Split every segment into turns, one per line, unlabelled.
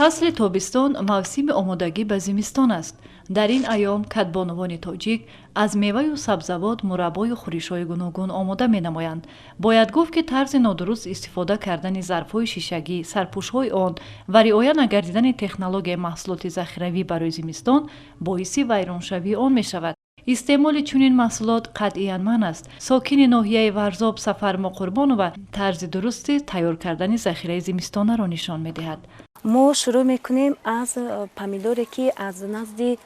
فصل تابستان موسم آمادگی به زمستان است. در این ایام کدبانوان تاجیک از میوه و سبزیجات مربای و خوریش‌های گوناگون آماده می‌نمایند. باید گفت که طرز نادرست استفاده کردن ظرف‌های شیشگی، سرپوش‌های آن و رعایت نکردن تکنولوژی محصولات ذخیروی برای زمستان باعث ویرانشوی آن می‌شود. استعمال چنین محصولات قطعاً منع است. ساکن ناحیه ورزاب سفر قربان و طرز درست تیار کردن ذخیره زمستانه را نشان می‌دهد.
ما شروع میکنیم از پمیدوری که از نزد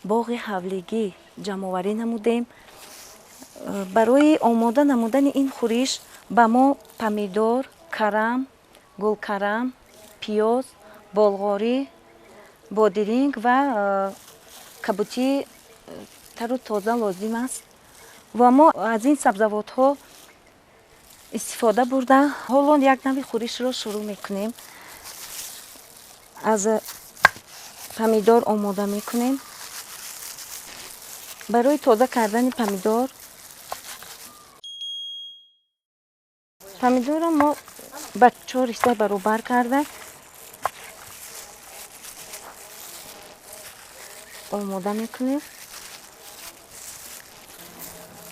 باغ حولگی جمع‌آوری نمودیم. برای آماده نمودن این خورش به ما پمیدور، کرم، گلکرم، پیاز، بلغاری، بادرنگ و کبوتی تر و تازه لازم است و ما از این سبزیجات ها استفاده برده حالا یک نوع خورش را شروع میکنیم. از پمیدور آماده میکنیم. برای تازه کردن پمیدور را ما به 4 حصه برابر کرده آماده میکنیم.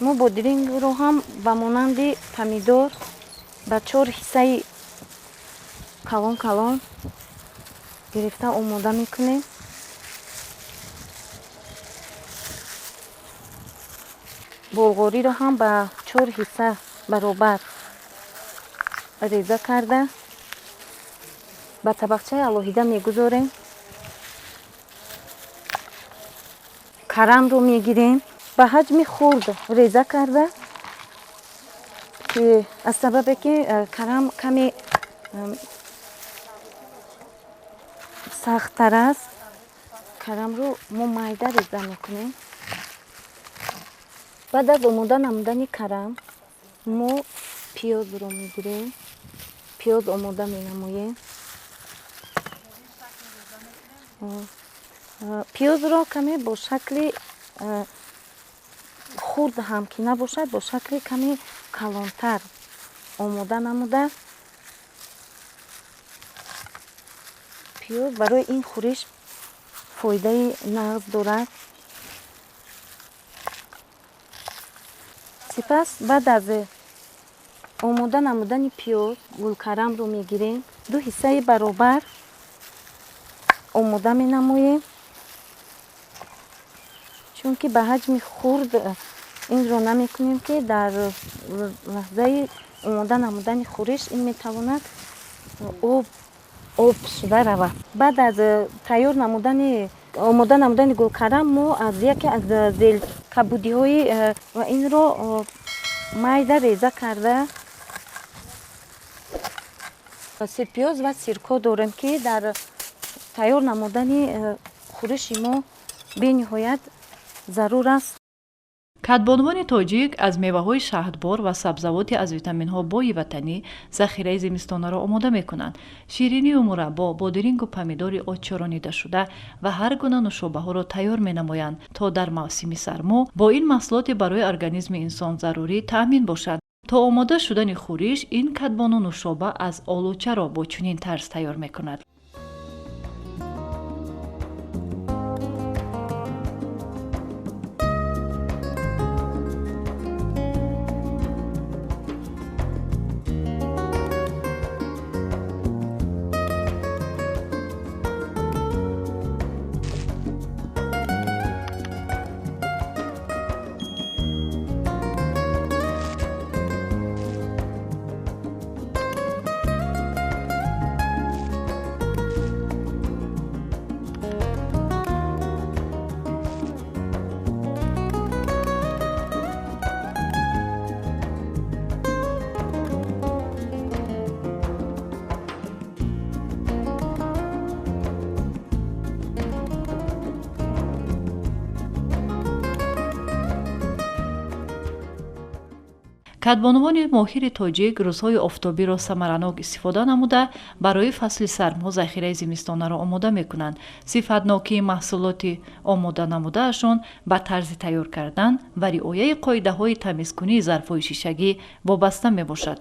ما بادرنگ رو هم به مانند پمیدور به 4 حصه کلان کلان گرفته آماده میکنیم. بلغاری رو هم به 4 حصه برابر ریزه کرده به طبقچه علاهیده میگذاریم. کرم رو میگیریم به حجم خرد ریزه کرده که از سبب که کرم کمی سخت تر است کرم رو ما میده ریزه میکنیم. بعد از آماده نمودن کرم ما پیاز رو میگیریم. پیاز آماده مینموییم. پیاز رو کمی با شکل خرد هم که نباشد با شکل کمی کلانتر آماده نموده. پیاز برای این خورش فایده نغز دارد. سپس بعد از آماده نمودن پیاز گلکرم رو میگیریم 2 حصه برابر آماده می نموییم چون که به حجم خرد این رو نمی کنیم که در لحظه آماده نمودن خورش این می تواند آب شده رود. بعد از تیار نمودن آماده نمودن گلکرم ما از یکی از زیل کبودی های و این رو میده ریزه کرده سرپیاز و سرکه داریم که در تیار نمودن خورش ما به نهایت ضرور است.
کدبانوان تاجیک از میوه‌های شهدبار و سبزیجات از ویتامین‌ها بای وطنی ذخیره زمستانه را آماده می‌کنند. شیرینی و مربا، بادرنگ و پمیدور آچارانیده شده و هر گونه نوشابه‌ها را تیار می‌نمایند تا در موسم سرما با این محصولات برای ارگانیسم انسان ضروری تأمین باشد. تا آماده شدن خورش این کدبانو نوشابه از آلوچه را با چنین طرز تیار می‌کند. کدبانوان ماهر تاجیک روزهای آفتابی را ثمرناک استفاده نموده برای فصل سرما ذخیره زمستانه را آماده می‌کنند. صفتناکی محصولات آماده نموده‌شان به طرز تیار کردن و رعایت قاعده‌های تمیزکنی ظرف‌های شیشگی وابسته می‌باشد.